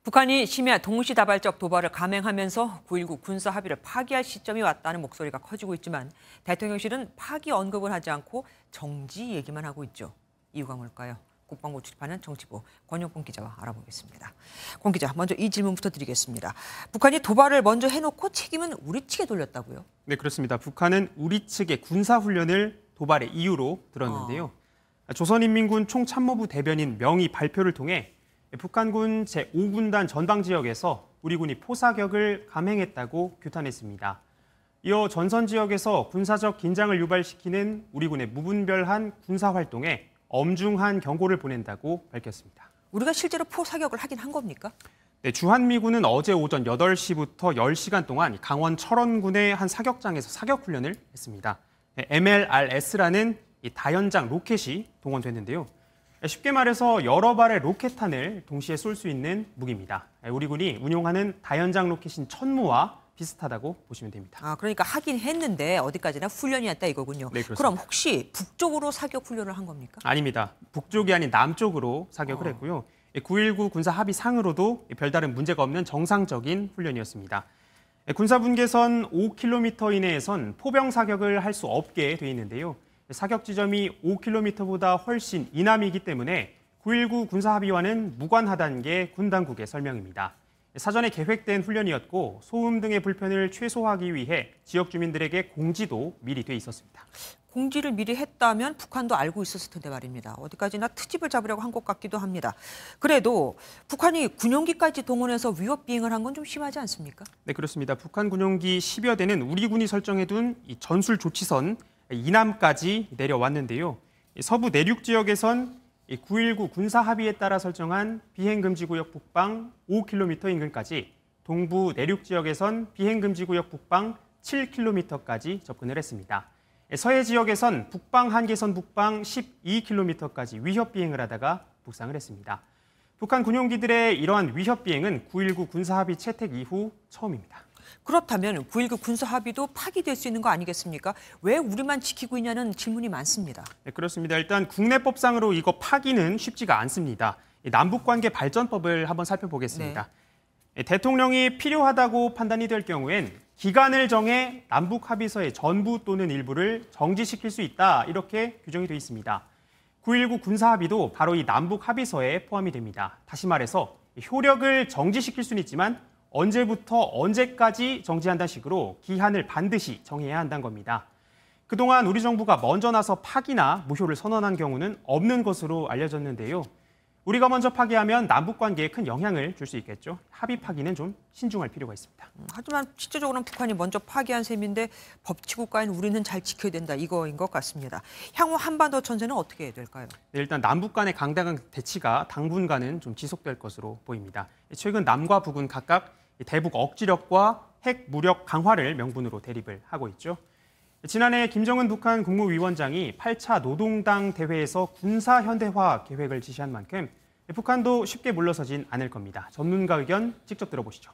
북한이 심야 동시다발적 도발을 감행하면서 9.19 군사 합의를 파기할 시점이 왔다는 목소리가 커지고 있지만 대통령실은 파기 언급을 하지 않고 정지 얘기만 하고 있죠. 이유가 뭘까요? 국방부 출입하는 정치부 권영봉 기자와 알아보겠습니다. 권 기자, 먼저 이 질문부터 드리겠습니다. 북한이 도발을 먼저 해놓고 책임은 우리 측에 돌렸다고요? 네, 그렇습니다. 북한은 우리 측의 군사훈련을 도발의 이유로 들었는데요. 조선인민군 총참모부 대변인 명의 발표를 통해 북한군 제5군단 전방 지역에서 우리 군이 포사격을 감행했다고 규탄했습니다. 이어 전선 지역에서 군사적 긴장을 유발시키는 우리 군의 무분별한 군사활동에 엄중한 경고를 보낸다고 밝혔습니다. 우리가 실제로 포사격을 하긴 한 겁니까? 네, 주한미군은 어제 오전 8시부터 10시간 동안 강원 철원군의 한 사격장에서 사격훈련을 했습니다. MLRS라는 이 다연장 로켓이 동원됐는데요. 쉽게 말해서 여러 발의 로켓탄을 동시에 쏠 수 있는 무기입니다. 우리 군이 운용하는 다연장 로켓인 천무와 비슷하다고 보시면 됩니다. 그러니까 하긴 했는데 어디까지나 훈련이었다 이거군요. 네, 그렇습니다. 그럼 혹시 북쪽으로 사격 훈련을 한 겁니까? 아닙니다. 북쪽이 아닌 남쪽으로 사격을 했고요. 9.19 군사 합의상으로도 별다른 문제가 없는 정상적인 훈련이었습니다. 군사분계선 5km 이내에선 포병 사격을 할 수 없게 돼 있는데요. 사격 지점이 5km보다 훨씬 이남이기 때문에 9.19 군사합의와는 무관하다는 게 군 당국의 설명입니다. 사전에 계획된 훈련이었고 소음 등의 불편을 최소화하기 위해 지역 주민들에게 공지도 미리 돼 있었습니다. 공지를 미리 했다면 북한도 알고 있었을 텐데 말입니다. 어디까지나 트집을 잡으려고 한 것 같기도 합니다. 그래도 북한이 군용기까지 동원해서 위협 비행을 한 건 좀 심하지 않습니까? 네, 그렇습니다. 북한 군용기 10여 대는 우리 군이 설정해둔 이 전술 조치선 이남까지 내려왔는데요. 서부 내륙 지역에선 9.19 군사 합의에 따라 설정한 비행금지구역 북방 5km 인근까지, 동부 내륙 지역에선 비행금지구역 북방 7km까지 접근을 했습니다. 서해 지역에선 북방 한계선 북방 12km까지 위협 비행을 하다가 북상을 했습니다. 북한 군용기들의 이러한 위협 비행은 9.19 군사 합의 채택 이후 처음입니다. 그렇다면 9.19 군사 합의도 파기될 수 있는 거 아니겠습니까? 왜 우리만 지키고 있냐는 질문이 많습니다. 네, 그렇습니다. 일단 국내법상으로 이거 파기는 쉽지가 않습니다. 남북관계 발전법을 한번 살펴보겠습니다. 네. 대통령이 필요하다고 판단이 될 경우엔 기간을 정해 남북 합의서의 전부 또는 일부를 정지시킬 수 있다, 이렇게 규정이 되어 있습니다. 9.19 군사 합의도 바로 이 남북 합의서에 포함이 됩니다. 다시 말해서 효력을 정지시킬 수는 있지만 언제부터 언제까지 정지한다는 식으로 기한을 반드시 정해야 한다는 겁니다. 그동안 우리 정부가 먼저 나서 파기나 무효를 선언한 경우는 없는 것으로 알려졌는데요. 우리가 먼저 파기하면 남북관계에 큰 영향을 줄 수 있겠죠. 합의 파기는 좀 신중할 필요가 있습니다. 하지만 실제적으로는 북한이 먼저 파기한 셈인데 법치국가인 우리는 잘 지켜야 된다, 이거인 것 같습니다. 향후 한반도 전세는 어떻게 해야 될까요? 네, 일단 남북 간의 강대강 대치가 당분간은 좀 지속될 것으로 보입니다. 최근 남과 북은 각각 대북 억지력과 핵 무력 강화를 명분으로 대립을 하고 있죠. 지난해 김정은 북한 국무위원장이 8차 노동당 대회에서 군사 현대화 계획을 지시한 만큼 북한도 쉽게 물러서진 않을 겁니다. 전문가 의견 직접 들어보시죠.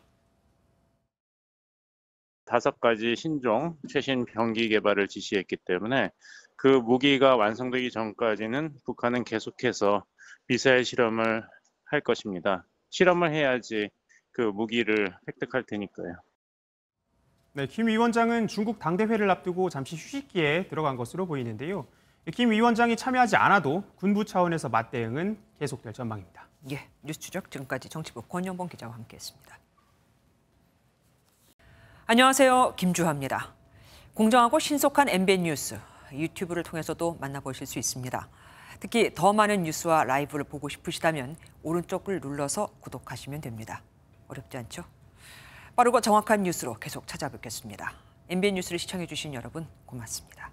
5가지 신종 최신 병기 개발을 지시했기 때문에 그 무기가 완성되기 전까지는 북한은 계속해서 미사일 실험을 할 것입니다. 실험을 해야지 그 무기를 획득할 테니까요. 네, 김 위원장은 중국 당대회를 앞두고 잠시 휴식기에 들어간 것으로 보이는데요. 김 위원장이 참여하지 않아도 군부 차원에서 맞대응은 계속될 전망입니다. 예, 뉴스 추적 지금까지 정치부 권영봉 기자와 함께했습니다. 안녕하세요, 김주하입니다. 공정하고 신속한 MBN 뉴스, 유튜브를 통해서도 만나보실 수 있습니다. 특히 더 많은 뉴스와 라이브를 보고 싶으시다면 오른쪽을 눌러서 구독하시면 됩니다. 어렵지 않죠? 빠르고 정확한 뉴스로 계속 찾아뵙겠습니다. MBN 뉴스를 시청해주신 여러분 고맙습니다.